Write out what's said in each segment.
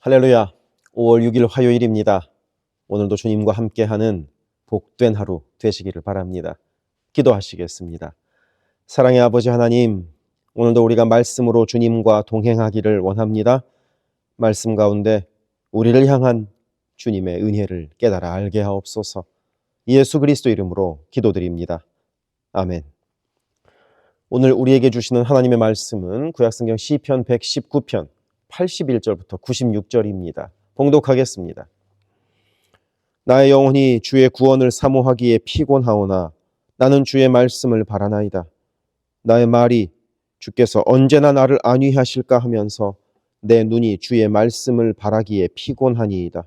할렐루야. 5월 6일 화요일입니다. 오늘도 주님과 함께하는 복된 하루 되시기를 바랍니다. 기도하시겠습니다. 사랑의 아버지 하나님, 오늘도 우리가 말씀으로 주님과 동행하기를 원합니다. 말씀 가운데 우리를 향한 주님의 은혜를 깨달아 알게 하옵소서. 예수 그리스도 이름으로 기도드립니다. 아멘. 오늘 우리에게 주시는 하나님의 말씀은 구약성경 시편 119편 81절부터 96절입니다. 봉독하겠습니다. 나의 영혼이 주의 구원을 사모하기에 피곤하오나 나는 주의 말씀을 바라나이다. 나의 말이 주께서 언제나 나를 안위하실까 하면서 내 눈이 주의 말씀을 바라기에 피곤하니이다.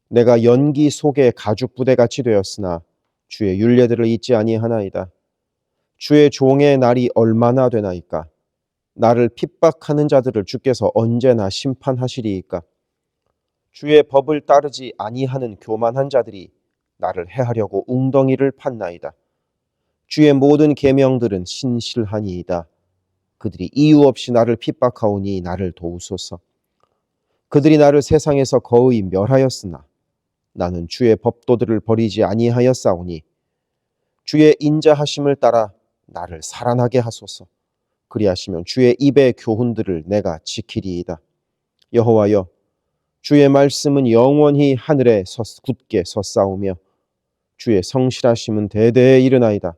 내가 연기 속에 가죽 부대같이 되었으나 주의 율례들을 잊지 아니하나이다. 주의 종의 날이 얼마나 되나이까? 나를 핍박하는 자들을 주께서 언제나 심판하시리이까? 주의 법을 따르지 아니하는 교만한 자들이 나를 해하려고 웅덩이를 팠나이다. 주의 모든 계명들은 신실하니이다. 그들이 이유 없이 나를 핍박하오니 나를 도우소서. 그들이 나를 세상에서 거의 멸하였으나 나는 주의 법도들을 버리지 아니하였사오니 주의 인자하심을 따라 나를 살아나게 하소서. 그리하시면 주의 입의 교훈들을 내가 지키리이다. 여호와여, 주의 말씀은 영원히 하늘에 굳게 섰사오며 주의 성실하심은 대대에 이르나이다.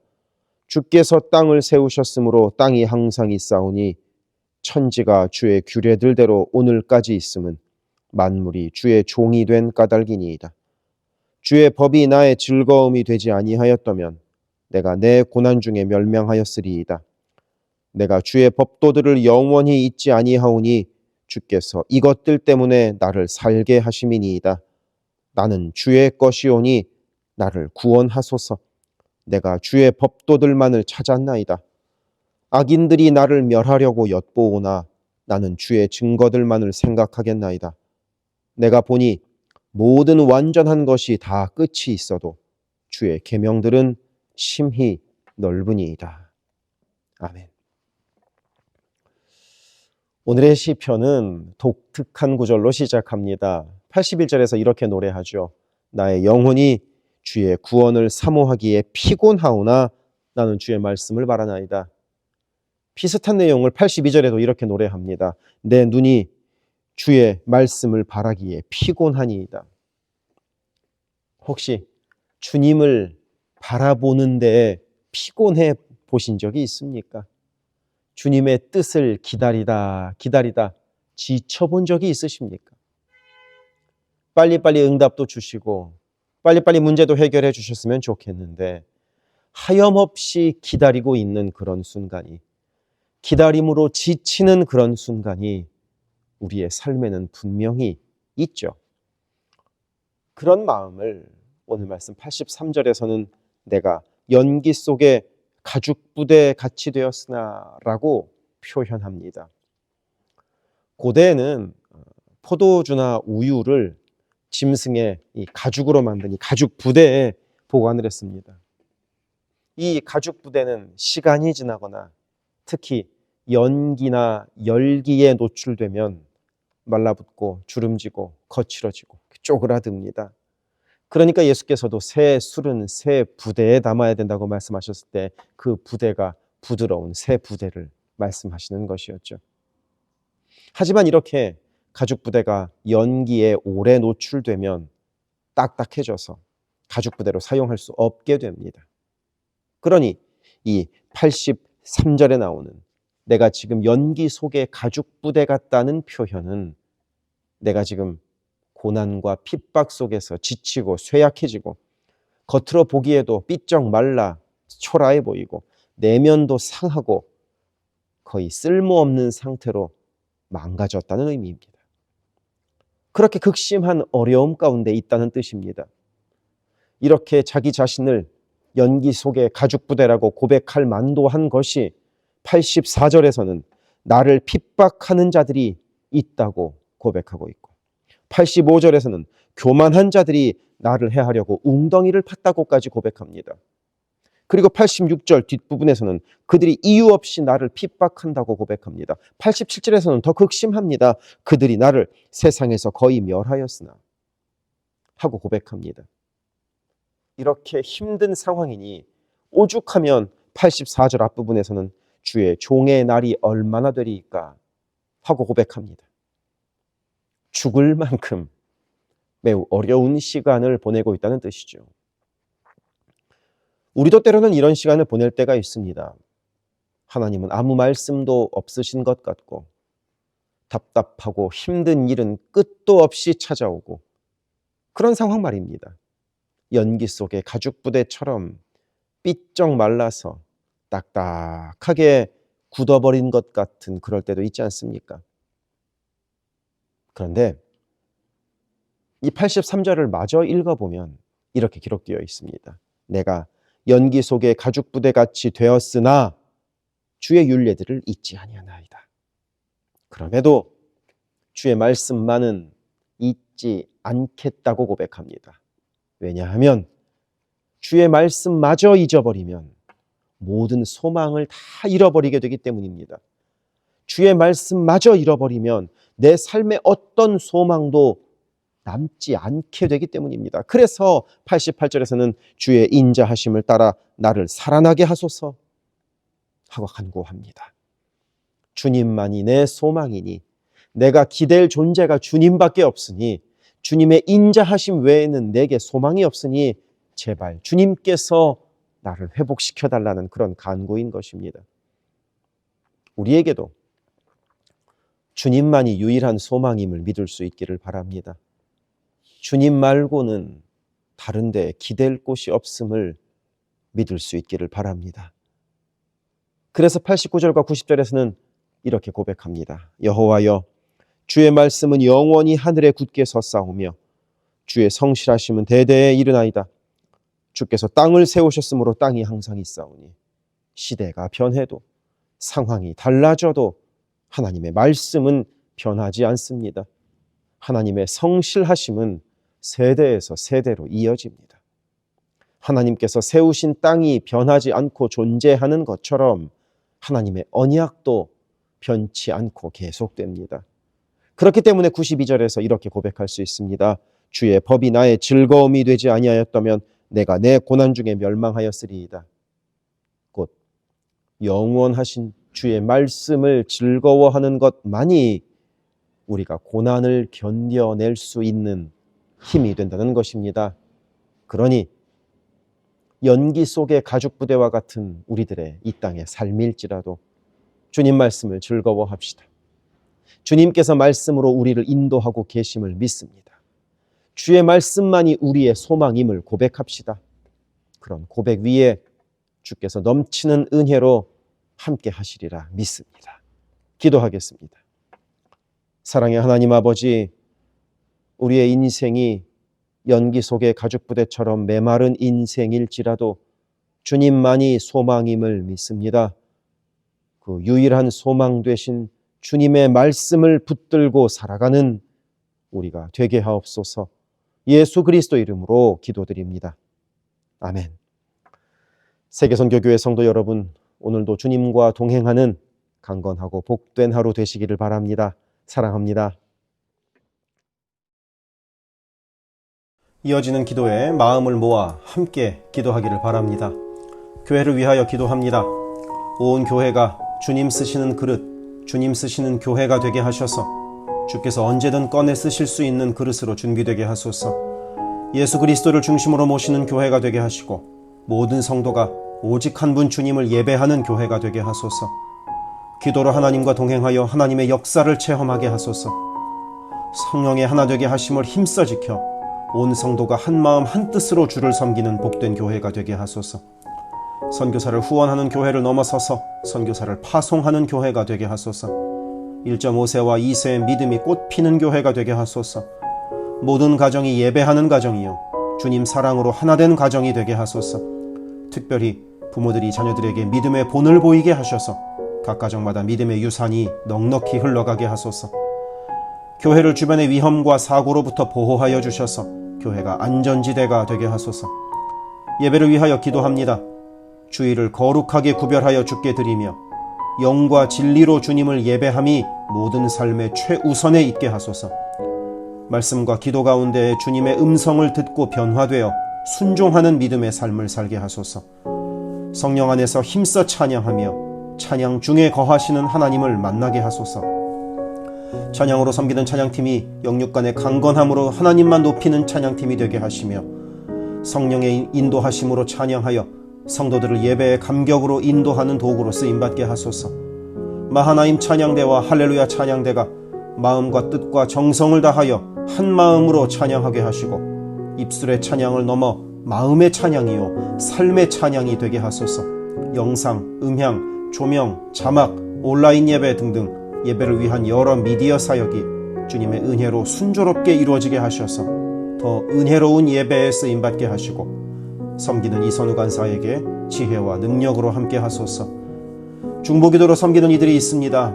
주께서 땅을 세우셨으므로 땅이 항상 있사오니 천지가 주의 규례들대로 오늘까지 있음은 만물이 주의 종이 된 까닭이니이다. 주의 법이 나의 즐거움이 되지 아니하였다면 내가 내 고난 중에 멸명하였으리이다. 내가 주의 법도들을 영원히 잊지 아니하오니 주께서 이것들 때문에 나를 살게 하심이니이다. 나는 주의 것이오니 나를 구원하소서. 내가 주의 법도들만을 찾았나이다. 악인들이 나를 멸하려고 엿보오나 나는 주의 증거들만을 생각하겠나이다. 내가 보니 모든 완전한 것이 다 끝이 있어도 주의 계명들은 심히 넓으니이다. 아멘. 오늘의 시편은 독특한 구절로 시작합니다. 81절에서 이렇게 노래하죠. 나의 영혼이 주의 구원을 사모하기에 피곤하오나 나는 주의 말씀을 바라나이다. 비슷한 내용을 82절에도 이렇게 노래합니다. 내 눈이 주의 말씀을 바라기에 피곤하니이다. 혹시 주님을 바라보는 데 피곤해 보신 적이 있습니까? 주님의 뜻을 기다리다 지쳐본 적이 있으십니까? 빨리빨리 응답도 주시고 빨리빨리 문제도 해결해 주셨으면 좋겠는데 하염없이 기다리고 있는 그런 순간이, 기다림으로 지치는 그런 순간이 우리의 삶에는 분명히 있죠. 그런 마음을 오늘 말씀 83절에서는 내가 연기 속에 가죽 부대에 같이 되었으나 라고 표현합니다. 고대에는 포도주나 우유를 짐승의 이 가죽으로 만든 이 가죽 부대에 보관을 했습니다. 이 가죽 부대는 시간이 지나거나 특히 연기나 열기에 노출되면 말라붙고 주름지고 거칠어지고 쪼그라듭니다. 그러니까 예수께서도 새 술은 새 부대에 담아야 된다고 말씀하셨을 때 그 부대가 부드러운 새 부대를 말씀하시는 것이었죠. 하지만 이렇게 가죽 부대가 연기에 오래 노출되면 딱딱해져서 가죽 부대로 사용할 수 없게 됩니다. 그러니 이 83절에 나오는 내가 지금 연기 속에 가죽 부대 같다는 표현은 내가 지금 고난과 핍박 속에서 지치고 쇠약해지고 겉으로 보기에도 삐쩍 말라 초라해 보이고 내면도 상하고 거의 쓸모없는 상태로 망가졌다는 의미입니다. 그렇게 극심한 어려움 가운데 있다는 뜻입니다. 이렇게 자기 자신을 연기 속의 가죽 부대라고 고백할 만도 한 것이 84절에서는 나를 핍박하는 자들이 있다고 고백하고 있고 85절에서는 교만한 자들이 나를 해하려고 웅덩이를 팠다고까지 고백합니다. 그리고 86절 뒷부분에서는 그들이 이유 없이 나를 핍박한다고 고백합니다. 87절에서는 더 극심합니다. 그들이 나를 세상에서 거의 멸하였으나 하고 고백합니다. 이렇게 힘든 상황이니 오죽하면 84절 앞부분에서는 주의 종의 날이 얼마나 되리까 하고 고백합니다. 죽을 만큼 매우 어려운 시간을 보내고 있다는 뜻이죠. 우리도 때로는 이런 시간을 보낼 때가 있습니다. 하나님은 아무 말씀도 없으신 것 같고 답답하고 힘든 일은 끝도 없이 찾아오고 그런 상황 말입니다. 연기 속의 가죽 부대처럼 삐쩍 말라서 딱딱하게 굳어버린 것 같은 그럴 때도 있지 않습니까? 그런데 이 83절을 마저 읽어보면 이렇게 기록되어 있습니다. 내가 연기 속의 가죽 부대같이 되었으나 주의 율례들을 잊지 아니하나이다. 그럼에도 주의 말씀만은 잊지 않겠다고 고백합니다. 왜냐하면 주의 말씀마저 잊어버리면 모든 소망을 다 잃어버리게 되기 때문입니다. 주의 말씀마저 잃어버리면 내 삶의 어떤 소망도 남지 않게 되기 때문입니다. 그래서 88절에서는 주의 인자하심을 따라 나를 살아나게 하소서 하고 간구합니다. 주님만이 내 소망이니 내가 기댈 존재가 주님밖에 없으니 주님의 인자하심 외에는 내게 소망이 없으니 제발 주님께서 나를 회복시켜 달라는 그런 간구인 것입니다. 우리에게도 주님만이 유일한 소망임을 믿을 수 있기를 바랍니다. 주님 말고는 다른 데 기댈 곳이 없음을 믿을 수 있기를 바랍니다. 그래서 89절과 90절에서는 이렇게 고백합니다. 여호와여, 주의 말씀은 영원히 하늘에 굳게 섰사오며 주의 성실하심은 대대에 이르나이다. 주께서 땅을 세우셨으므로 땅이 항상 있사오니 시대가 변해도 상황이 달라져도 하나님의 말씀은 변하지 않습니다. 하나님의 성실하심은 세대에서 세대로 이어집니다. 하나님께서 세우신 땅이 변하지 않고 존재하는 것처럼 하나님의 언약도 변치 않고 계속됩니다. 그렇기 때문에 92절에서 이렇게 고백할 수 있습니다. 주의 법이 나의 즐거움이 되지 아니하였다면 내가 내 고난 중에 멸망하였으리이다. 곧 영원하신 주의 말씀을 즐거워하는 것만이 우리가 고난을 견뎌낼 수 있는 힘이 된다는 것입니다. 그러니 연기 속의 가죽 부대와 같은 우리들의 이 땅의 삶일지라도 주님 말씀을 즐거워합시다. 주님께서 말씀으로 우리를 인도하고 계심을 믿습니다. 주의 말씀만이 우리의 소망임을 고백합시다. 그런 고백 위에 주께서 넘치는 은혜로 함께 하시리라 믿습니다. 기도하겠습니다. 사랑의 하나님 아버지, 우리의 인생이 연기 속의 가죽 부대처럼 메마른 인생일지라도 주님만이 소망임을 믿습니다. 그 유일한 소망 되신 주님의 말씀을 붙들고 살아가는 우리가 되게 하옵소서. 예수 그리스도 이름으로 기도드립니다. 아멘. 세계선교교회 성도 여러분, 오늘도 주님과 동행하는 강건하고 복된 하루 되시기를 바랍니다. 사랑합니다. 이어지는 기도에 마음을 모아 함께 기도하기를 바랍니다. 교회를 위하여 기도합니다. 온 교회가 주님 쓰시는 그릇, 주님 쓰시는 교회가 되게 하셔서 주께서 언제든 꺼내 쓰실 수 있는 그릇으로 준비되게 하소서. 예수 그리스도를 중심으로 모시는 교회가 되게 하시고 모든 성도가 오직 한 분 주님을 예배하는 교회가 되게 하소서. 기도로 하나님과 동행하여 하나님의 역사를 체험하게 하소서. 성령의 하나 되게 하심을 힘써 지켜 온 성도가 한 마음 한 뜻으로 주를 섬기는 복된 교회가 되게 하소서. 선교사를 후원하는 교회를 넘어서서 선교사를 파송하는 교회가 되게 하소서. 1.5세와 2세의 믿음이 꽃피는 교회가 되게 하소서. 모든 가정이 예배하는 가정이요 주님 사랑으로 하나된 가정이 되게 하소서. 특별히 부모들이 자녀들에게 믿음의 본을 보이게 하셔서 각 가정마다 믿음의 유산이 넉넉히 흘러가게 하소서. 교회를 주변의 위험과 사고로부터 보호하여 주셔서 교회가 안전지대가 되게 하소서. 예배를 위하여 기도합니다. 주일을 거룩하게 구별하여 주께 드리며 영과 진리로 주님을 예배함이 모든 삶의 최우선에 있게 하소서. 말씀과 기도 가운데 주님의 음성을 듣고 변화되어 순종하는 믿음의 삶을 살게 하소서. 성령 안에서 힘써 찬양하며 찬양 중에 거하시는 하나님을 만나게 하소서. 찬양으로 섬기는 찬양팀이 영육간의 강건함으로 하나님만 높이는 찬양팀이 되게 하시며 성령의 인도하심으로 찬양하여 성도들을 예배의 감격으로 인도하는 도구로 쓰임받게 하소서. 마하나임 찬양대와 할렐루야 찬양대가 마음과 뜻과 정성을 다하여 한 마음으로 찬양하게 하시고 입술의 찬양을 넘어 마음의 찬양이요 삶의 찬양이 되게 하소서. 영상, 음향, 조명, 자막, 온라인 예배 등등 예배를 위한 여러 미디어 사역이 주님의 은혜로 순조롭게 이루어지게 하셔서 더 은혜로운 예배에 쓰임받게 하시고 섬기는 이선우 간사에게 지혜와 능력으로 함께 하소서. 중보기도로 섬기는 이들이 있습니다.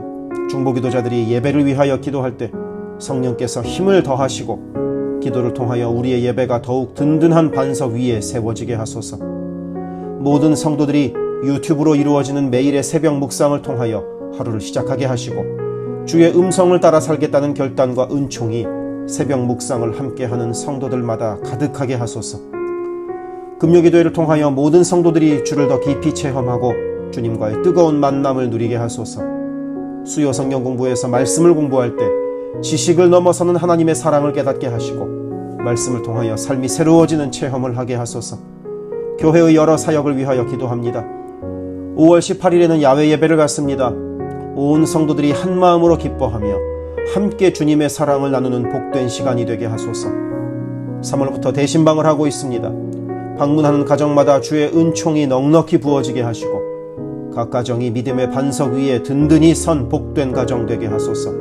중보기도자들이 예배를 위하여 기도할 때 성령께서 힘을 더하시고 기도를 통하여 우리의 예배가 더욱 든든한 반석 위에 세워지게 하소서. 모든 성도들이 유튜브로 이루어지는 매일의 새벽 묵상을 통하여 하루를 시작하게 하시고 주의 음성을 따라 살겠다는 결단과 은총이 새벽 묵상을 함께하는 성도들마다 가득하게 하소서. 금요기도회를 통하여 모든 성도들이 주를 더 깊이 체험하고 주님과의 뜨거운 만남을 누리게 하소서. 수요 성경 공부에서 말씀을 공부할 때 지식을 넘어서는 하나님의 사랑을 깨닫게 하시고 말씀을 통하여 삶이 새로워지는 체험을 하게 하소서. 교회의 여러 사역을 위하여 기도합니다. 5월 18일에는 야외 예배를 갖습니다. 온 성도들이 한 마음으로 기뻐하며 함께 주님의 사랑을 나누는 복된 시간이 되게 하소서. 3월부터 대신방을 하고 있습니다. 방문하는 가정마다 주의 은총이 넉넉히 부어지게 하시고 각 가정이 믿음의 반석 위에 든든히 선 복된 가정 되게 하소서.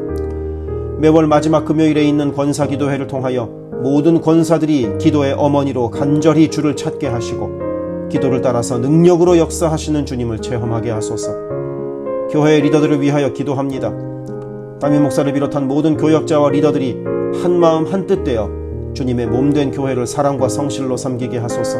매월 마지막 금요일에 있는 권사기도회를 통하여 모든 권사들이 기도의 어머니로 간절히 주를 찾게 하시고 기도를 따라서 능력으로 역사하시는 주님을 체험하게 하소서. 교회의 리더들을 위하여 기도합니다. 담임 목사를 비롯한 모든 교역자와 리더들이 한마음 한뜻 되어 주님의 몸된 교회를 사랑과 성실로 섬기게 하소서.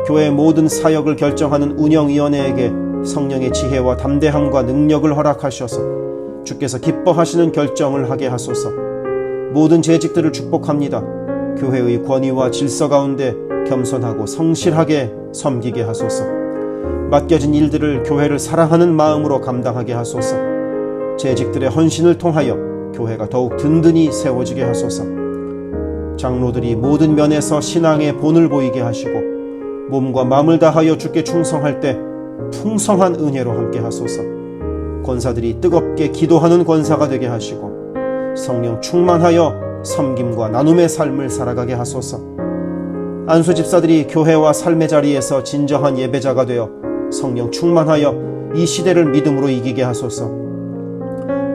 교회의 모든 사역을 결정하는 운영위원회에게 성령의 지혜와 담대함과 능력을 허락하셔서 주께서 기뻐하시는 결정을 하게 하소서. 모든 재직들을 축복합니다. 교회의 권위와 질서 가운데 겸손하고 성실하게 섬기게 하소서. 맡겨진 일들을 교회를 사랑하는 마음으로 감당하게 하소서. 재직들의 헌신을 통하여 교회가 더욱 든든히 세워지게 하소서. 장로들이 모든 면에서 신앙의 본을 보이게 하시고 몸과 마음을 다하여 주께 충성할 때 풍성한 은혜로 함께 하소서. 권사들이 뜨겁게 기도하는 권사가 되게 하시고 성령 충만하여 섬김과 나눔의 삶을 살아가게 하소서. 안수 집사들이 교회와 삶의 자리에서 진정한 예배자가 되어 성령 충만하여 이 시대를 믿음으로 이기게 하소서.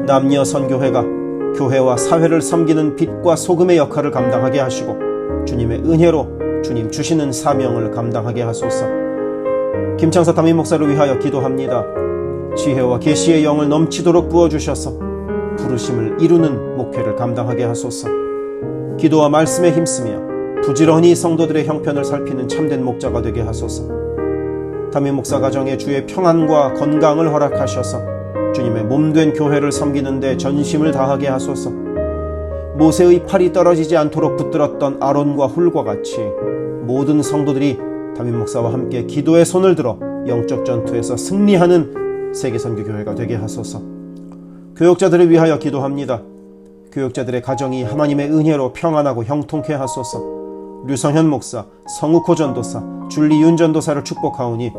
남녀 선교회가 교회와 사회를 섬기는 빛과 소금의 역할을 감당하게 하시고 주님의 은혜로 주님 주시는 사명을 감당하게 하소서. 김창섭 담임 목사를 위하여 기도합니다. 지혜와 계시의 영을 넘치도록 부어주셔서 부르심을 이루는 목회를 감당하게 하소서. 기도와 말씀에 힘쓰며 부지런히 성도들의 형편을 살피는 참된 목자가 되게 하소서. 담임 목사 가정에 주의 평안과 건강을 허락하셔서 주님의 몸된 교회를 섬기는 데 전심을 다하게 하소서. 모세의 팔이 떨어지지 않도록 붙들었던 아론과 훌과 같이 모든 성도들이 담임 목사와 함께 기도의 손을 들어 영적 전투에서 승리하는 세계선교교회가 되게 하소서. 교역자들을 위하여 기도합니다. 교역자들의 가정이 하나님의 은혜로 평안하고 형통케 하소서. 류성현 목사, 성욱호 전도사, 줄리윤 전도사를 축복하오니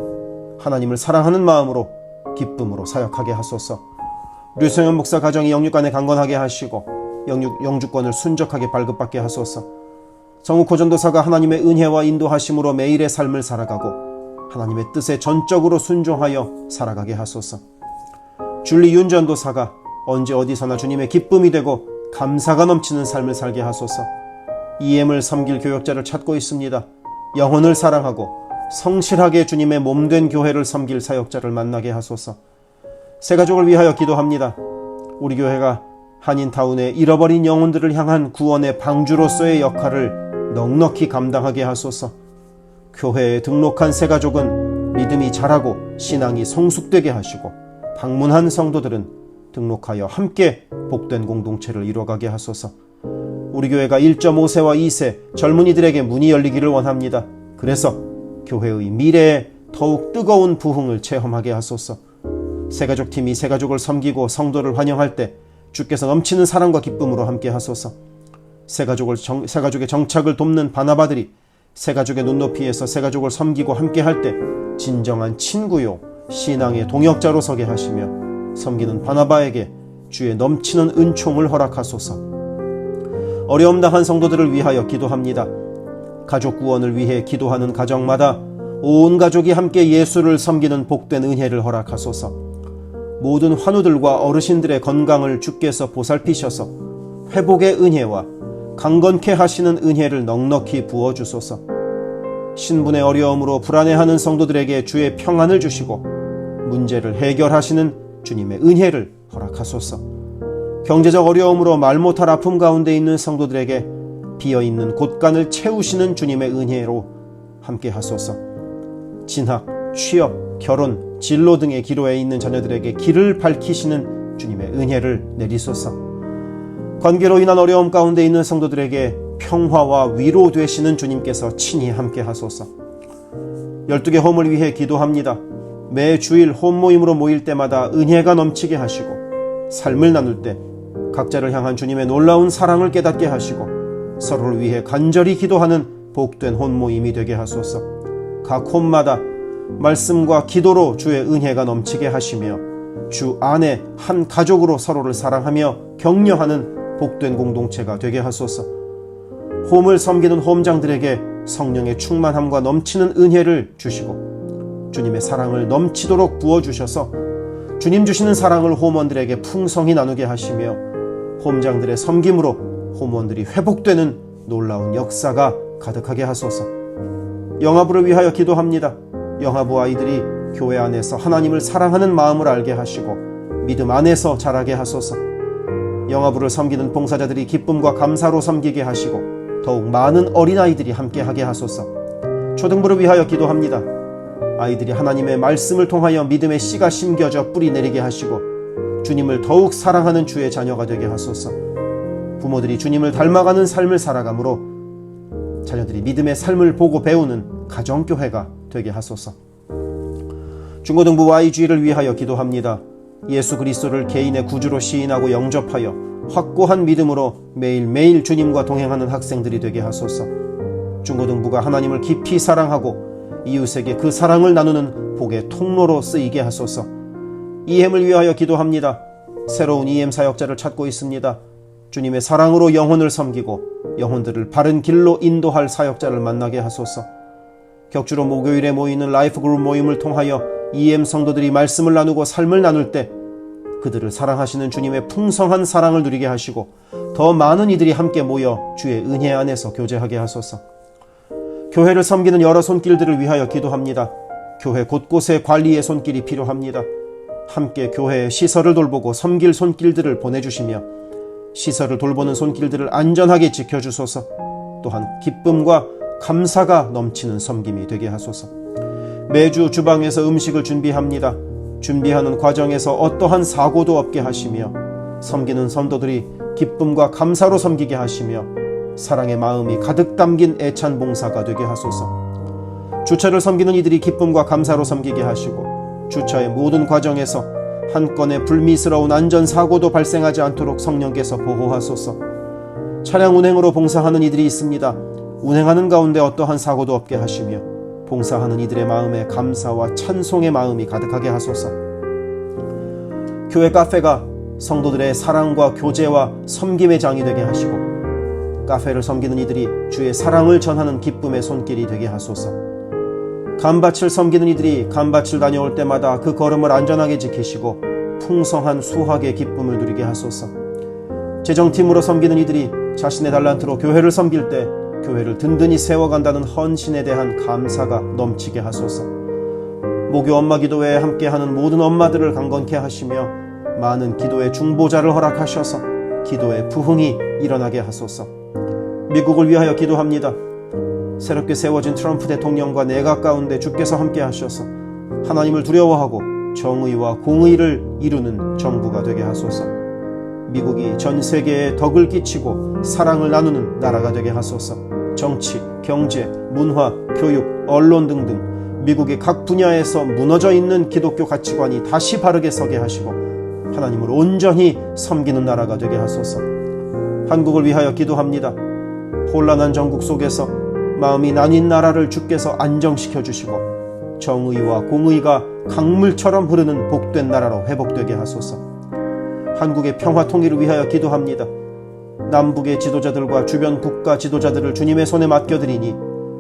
하나님을 사랑하는 마음으로 기쁨으로 사역하게 하소서. 류성현 목사 가정이 영육간에 강건하게 하시고 영주권을 순적하게 발급받게 하소서. 성욱호 전도사가 하나님의 은혜와 인도하심으로 매일의 삶을 살아가고 하나님의 뜻에 전적으로 순종하여 살아가게 하소서. 줄리윤 전도사가 언제 어디서나 주님의 기쁨이 되고 감사가 넘치는 삶을 살게 하소서. EM을 섬길 교역자를 찾고 있습니다. 영혼을 사랑하고 성실하게 주님의 몸된 교회를 섬길 사역자를 만나게 하소서. 새가족을 위하여 기도합니다. 우리 교회가 한인타운의 잃어버린 영혼들을 향한 구원의 방주로서의 역할을 넉넉히 감당하게 하소서. 교회에 등록한 새가족은 믿음이 자라고 신앙이 성숙되게 하시고 방문한 성도들은 등록하여 함께 복된 공동체를 이뤄가게 하소서. 우리 교회가 1.5세와 2세 젊은이들에게 문이 열리기를 원합니다. 그래서 교회의 미래에 더욱 뜨거운 부흥을 체험하게 하소서. 새가족팀이 새가족을 섬기고 성도를 환영할 때 주께서 넘치는 사랑과 기쁨으로 함께 하소서. 새가족의 정착을 돕는 바나바들이 새가족의 눈높이에서 새가족을 섬기고 함께 할 때 진정한 친구요 신앙의 동역자로 서게 하시며 섬기는 바나바에게 주의 넘치는 은총을 허락하소서. 어려움 당한 성도들을 위하여 기도합니다. 가족 구원을 위해 기도하는 가정마다 온 가족이 함께 예수를 섬기는 복된 은혜를 허락하소서. 모든 환우들과 어르신들의 건강을 주께서 보살피셔서 회복의 은혜와 강건케 하시는 은혜를 넉넉히 부어주소서. 신분의 어려움으로 불안해하는 성도들에게 주의 평안을 주시고 문제를 해결하시는 주님의 은혜를 허락하소서. 경제적 어려움으로 말 못할 아픔 가운데 있는 성도들에게 비어있는 곳간을 채우시는 주님의 은혜로 함께 하소서. 진학, 취업, 결혼, 진로 등의 기로에 있는 자녀들에게 길을 밝히시는 주님의 은혜를 내리소서. 관계로 인한 어려움 가운데 있는 성도들에게 평화와 위로 되시는 주님께서 친히 함께 하소서. 12개 홈을 위해 기도합니다. 매 주일 홈 모임으로 모일 때마다 은혜가 넘치게 하시고 삶을 나눌 때 각자를 향한 주님의 놀라운 사랑을 깨닫게 하시고 서로를 위해 간절히 기도하는 복된 홈 모임이 되게 하소서. 각 홈마다 말씀과 기도로 주의 은혜가 넘치게 하시며 주 안에 한 가족으로 서로를 사랑하며 격려하는 복된 공동체가 되게 하소서. 홈을 섬기는 홈장들에게 성령의 충만함과 넘치는 은혜를 주시고 주님의 사랑을 넘치도록 부어주셔서 주님 주시는 사랑을 홈원들에게 풍성히 나누게 하시며 홈장들의 섬김으로 홈원들이 회복되는 놀라운 역사가 가득하게 하소서. 영아부를 위하여 기도합니다. 영아부 아이들이 교회 안에서 하나님을 사랑하는 마음을 알게 하시고 믿음 안에서 자라게 하소서. 영아부를 섬기는 봉사자들이 기쁨과 감사로 섬기게 하시고 더욱 많은 어린아이들이 함께하게 하소서. 초등부를 위하여 기도합니다. 아이들이 하나님의 말씀을 통하여 믿음의 씨가 심겨져 뿌리 내리게 하시고 주님을 더욱 사랑하는 주의 자녀가 되게 하소서. 부모들이 주님을 닮아가는 삶을 살아가므로 자녀들이 믿음의 삶을 보고 배우는 가정교회가 되게 하소서. 중고등부 YG를 위하여 기도합니다. 예수 그리스도를 개인의 구주로 시인하고 영접하여 확고한 믿음으로 매일매일 주님과 동행하는 학생들이 되게 하소서. 중고등부가 하나님을 깊이 사랑하고 이웃에게 그 사랑을 나누는 복의 통로로 쓰이게 하소서. EM을 위하여 기도합니다. 새로운 EM 사역자를 찾고 있습니다. 주님의 사랑으로 영혼을 섬기고 영혼들을 바른 길로 인도할 사역자를 만나게 하소서. 격주로 목요일에 모이는 라이프 그룹 모임을 통하여 EM 성도들이 말씀을 나누고 삶을 나눌 때 그들을 사랑하시는 주님의 풍성한 사랑을 누리게 하시고 더 많은 이들이 함께 모여 주의 은혜 안에서 교제하게 하소서. 교회를 섬기는 여러 손길들을 위하여 기도합니다. 교회 곳곳에 관리의 손길이 필요합니다. 함께 교회의 시설을 돌보고 섬길 손길들을 보내주시며 시설을 돌보는 손길들을 안전하게 지켜주소서. 또한 기쁨과 감사가 넘치는 섬김이 되게 하소서. 매주 주방에서 음식을 준비합니다. 준비하는 과정에서 어떠한 사고도 없게 하시며 섬기는 성도들이 기쁨과 감사로 섬기게 하시며 사랑의 마음이 가득 담긴 애찬 봉사가 되게 하소서. 주차를 섬기는 이들이 기쁨과 감사로 섬기게 하시고 주차의 모든 과정에서 한 건의 불미스러운 안전사고도 발생하지 않도록 성령께서 보호하소서. 차량 운행으로 봉사하는 이들이 있습니다. 운행하는 가운데 어떠한 사고도 없게 하시며 봉사하는 이들의 마음에 감사와 찬송의 마음이 가득하게 하소서. 교회 카페가 성도들의 사랑과 교제와 섬김의 장이 되게 하시고 카페를 섬기는 이들이 주의 사랑을 전하는 기쁨의 손길이 되게 하소서. 감밭을 섬기는 이들이 감밭을 다녀올 때마다 그 걸음을 안전하게 지키시고 풍성한 수확의 기쁨을 누리게 하소서. 재정팀으로 섬기는 이들이 자신의 달란트로 교회를 섬길 때 교회를 든든히 세워간다는 헌신에 대한 감사가 넘치게 하소서. 목요 엄마 기도회에 함께하는 모든 엄마들을 강건케 하시며 많은 기도의 중보자를 허락하셔서 기도의 부흥이 일어나게 하소서. 미국을 위하여 기도합니다. 새롭게 세워진 트럼프 대통령과 내각 가운데 주께서 함께 하셔서 하나님을 두려워하고 정의와 공의를 이루는 정부가 되게 하소서. 미국이 전 세계에 덕을 끼치고 사랑을 나누는 나라가 되게 하소서. 정치, 경제, 문화, 교육, 언론 등등 미국의 각 분야에서 무너져 있는 기독교 가치관이 다시 바르게 서게 하시고 하나님을 온전히 섬기는 나라가 되게 하소서. 한국을 위하여 기도합니다. 혼란한 전국 속에서 마음이 나뉜 나라를 주께서 안정시켜 주시고 정의와 공의가 강물처럼 흐르는 복된 나라로 회복되게 하소서. 한국의 평화 통일을 위하여 기도합니다. 남북의 지도자들과 주변 국가 지도자들을 주님의 손에 맡겨드리니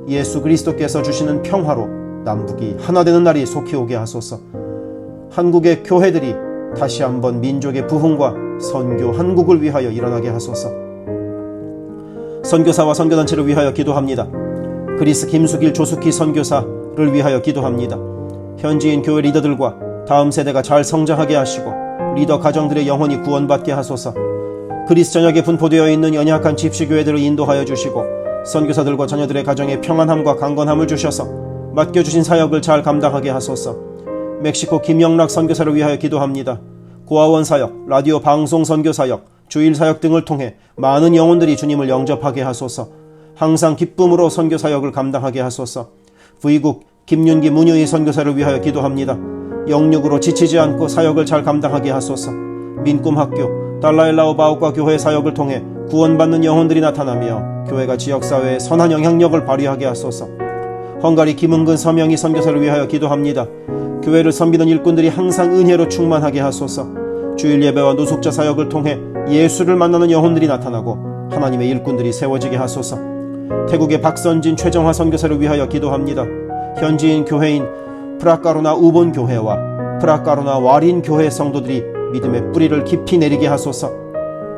예수 그리스도께서 주시는 평화로 남북이 하나 되는 날이 속히 오게 하소서. 한국의 교회들이 다시 한번 민족의 부흥과 선교 한국을 위하여 일어나게 하소서. 선교사와 선교단체를 위하여 기도합니다. 그리스 김수길 조숙희 선교사를 위하여 기도합니다. 현지인 교회 리더들과 다음 세대가 잘 성장하게 하시고 리더 가정들의 영혼이 구원받게 하소서. 그리스 전역에 분포되어 있는 연약한 집시교회들을 인도하여 주시고 선교사들과 자녀들의 가정에 평안함과 강건함을 주셔서 맡겨주신 사역을 잘 감당하게 하소서. 멕시코 김영락 선교사를 위하여 기도합니다. 고아원 사역, 라디오 방송 선교 사역, 주일 사역 등을 통해 많은 영혼들이 주님을 영접하게 하소서. 항상 기쁨으로 선교 사역을 감당하게 하소서. 부이국 김윤기 문유희 선교사를 위하여 기도합니다. 영육으로 지치지 않고 사역을 잘 감당하게 하소서. 민꿈학교, 달라일라오 바오과 교회 사역을 통해 구원받는 영혼들이 나타나며 교회가 지역사회에 선한 영향력을 발휘하게 하소서. 헝가리 김은근 서명희 선교사를 위하여 기도합니다. 교회를 섬기는 일꾼들이 항상 은혜로 충만하게 하소서. 주일 예배와 노숙자 사역을 통해 예수를 만나는 영혼들이 나타나고 하나님의 일꾼들이 세워지게 하소서. 태국의 박선진 최정화 선교사를 위하여 기도합니다. 현지인 교회인 프라카로나 우본 교회와 프라카로나 와린 교회 성도들이 믿음의 뿌리를 깊이 내리게 하소서.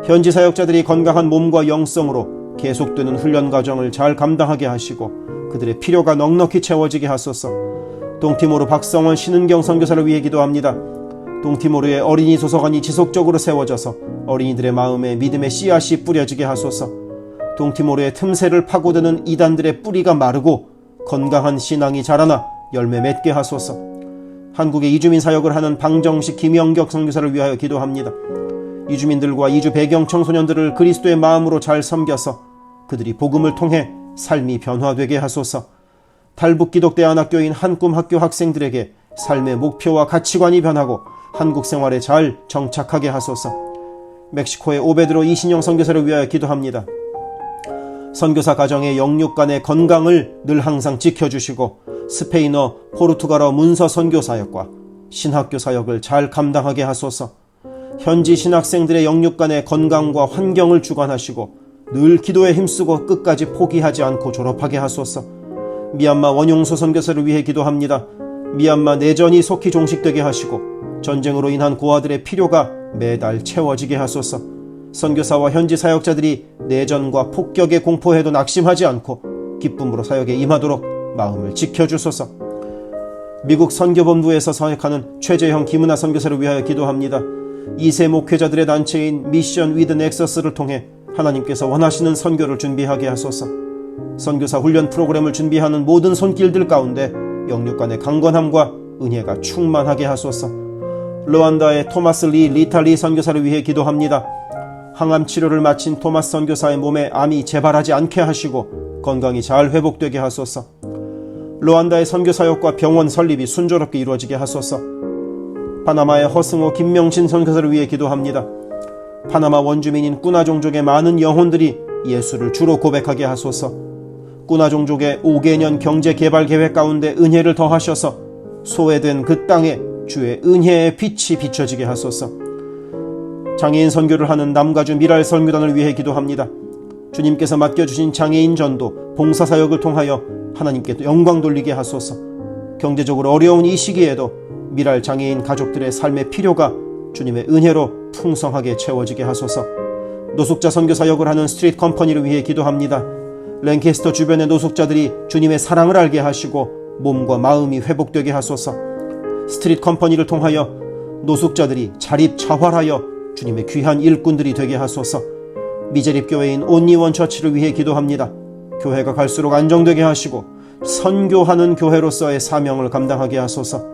현지 사역자들이 건강한 몸과 영성으로 계속되는 훈련 과정을 잘 감당하게 하시고 그들의 필요가 넉넉히 채워지게 하소서. 동티모르 박성원 신은경 선교사를 위해 기도합니다. 동티모르의 어린이 도서관이 지속적으로 세워져서 어린이들의 마음에 믿음의 씨앗이 뿌려지게 하소서. 동티모르의 틈새를 파고드는 이단들의 뿌리가 마르고 건강한 신앙이 자라나 열매 맺게 하소서. 한국의 이주민 사역을 하는 방정식 김영격 선교사를 위하여 기도합니다. 이주민들과 이주 배경 청소년들을 그리스도의 마음으로 잘 섬겨서 그들이 복음을 통해 삶이 변화되게 하소서. 탈북기독대안학교인 한꿈학교 학생들에게 삶의 목표와 가치관이 변하고 한국 생활에 잘 정착하게 하소서. 멕시코의 오베드로 이신영 선교사를 위하여 기도합니다. 선교사 가정의 영육 간의 건강을 늘 항상 지켜주시고 스페인어, 포르투갈어 문서 선교 사역과 신학교 사역을 잘 감당하게 하소서. 현지 신학생들의 영육 간의 건강과 환경을 주관하시고 늘 기도에 힘쓰고 끝까지 포기하지 않고 졸업하게 하소서. 미얀마 원용소 선교사를 위해 기도합니다. 미얀마 내전이 속히 종식되게 하시고 전쟁으로 인한 고아들의 필요가 매달 채워지게 하소서. 선교사와 현지 사역자들이 내전과 폭격의 공포에도 낙심하지 않고 기쁨으로 사역에 임하도록 마음을 지켜주소서. 미국 선교본부에서 사역하는 최재형 김은하 선교사를 위하여 기도합니다. 2세 목회자들의 단체인 미션 위드 넥서스를 통해 하나님께서 원하시는 선교를 준비하게 하소서. 선교사 훈련 프로그램을 준비하는 모든 손길들 가운데 영육 간의 강건함과 은혜가 충만하게 하소서. 르완다의 토마스 리 리탈리 선교사를 위해 기도합니다. 항암 치료를 마친 토마스 선교사의 몸에 암이 재발하지 않게 하시고 건강이 잘 회복되게 하소서. 르완다의 선교사역과 병원 설립이 순조롭게 이루어지게 하소서. 파나마의 허승호 김명신 선교사를 위해 기도합니다. 파나마 원주민인 꾸나 종족의 많은 영혼들이 예수를 주로 고백하게 하소서. 꾸나 종족의 5개년 경제개발 계획 가운데 은혜를 더하셔서 소외된 그 땅에 주의 은혜의 빛이 비춰지게 하소서. 장애인 선교를 하는 남가주 미랄 선교단을 위해 기도합니다. 주님께서 맡겨주신 장애인 전도, 봉사사역을 통하여 하나님께 영광 돌리게 하소서. 경제적으로 어려운 이 시기에도 미랄 장애인 가족들의 삶의 필요가 주님의 은혜로 풍성하게 채워지게 하소서. 노숙자 선교사역을 하는 스트리트 컴퍼니를 위해 기도합니다. 랭캐스터 주변의 노숙자들이 주님의 사랑을 알게 하시고 몸과 마음이 회복되게 하소서. 스트리트 컴퍼니를 통하여 노숙자들이 자립자활하여 주님의 귀한 일꾼들이 되게 하소서. 미제립교회인 온리원 처치를 위해 기도합니다. 교회가 갈수록 안정되게 하시고 선교하는 교회로서의 사명을 감당하게 하소서.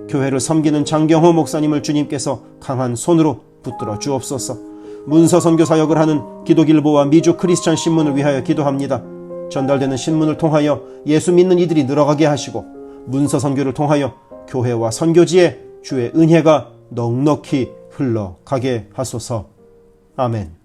교회를 섬기는 장경호 목사님을 주님께서 강한 손으로 붙들어 주옵소서. 문서 선교 사역을 하는 기독일보와 미주 크리스찬 신문을 위하여 기도합니다. 전달되는 신문을 통하여 예수 믿는 이들이 늘어가게 하시고 문서 선교를 통하여 교회와 선교지에 주의 은혜가 넉넉히 흘러가게 하소서. 아멘.